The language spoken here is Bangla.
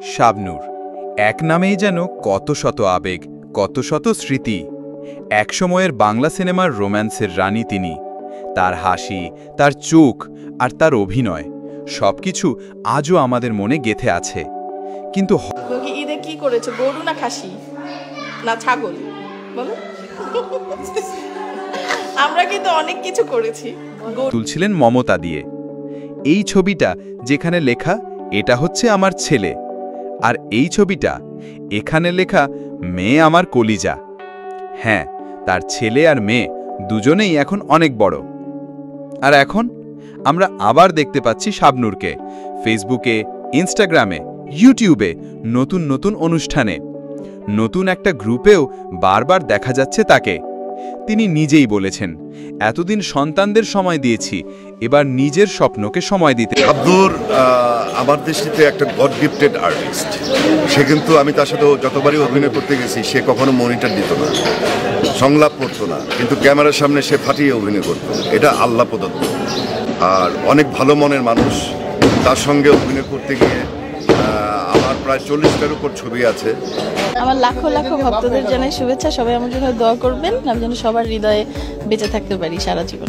শাবনূর এক নামেই যেন কত শত আবেগ, কত শত স্মৃতি। একসময়ের বাংলা সিনেমার রোম্যান্সের রানী তিনি। তার হাসি, তার চোখ আর তার অভিনয় সবকিছু আজও আমাদের মনে গেঁথে আছে। কিন্তু ঈদে কি করেছে? গরু না খাসি না ছাগল বলো? আমরা কিন্তু অনেক কিছু করেছি। তুলছিলেন মমতা দিয়ে। এই ছবিটা যেখানে লেখা এটা হচ্ছে আমার ছেলে, আর এই ছবিটা এখানে লেখা মেয়ে আমার কলিজা। হ্যাঁ, তার ছেলে আর মেয়ে দুজনেই এখন অনেক বড়। আর এখন আমরা আবার দেখতে পাচ্ছি শাবনূরকে ফেসবুকে, ইনস্টাগ্রামে, ইউটিউবে, নতুন নতুন অনুষ্ঠানে, নতুন একটা গ্রুপেও বারবার দেখা যাচ্ছে তাকে। তিনি নিজেই বলেছেন, এতদিন সন্তানদের সময় দিয়েছি, এবার নিজের স্বপ্নকে সময় দিতে। শাবনূর আমার দৃষ্টিতে একটা গড গিফটেড আর্টিস্ট। সে কিন্তু আমি তার সাথে যতবারই অভিনয় করতে গেছি সে কখনো মনিটর দিত না, সংলাপ করতো না, কিন্তু ক্যামেরার সামনে সে ফাটিয়ে অভিনয় করত। এটা আল্লাহ প্রদত্ত। আর অনেক ভালো মনের মানুষ। তার সঙ্গে অভিনয় করতে গিয়ে আমার প্রায় 40টার উপর ছবি আছে। আমার লাখো লাখো ভক্তদের জানাই শুভেচ্ছা। সবাই আমার জন্য দোয়া করবেন, আমি যেন সবার হৃদয়ে বেঁচে থাকতে পারি সারা জীবন।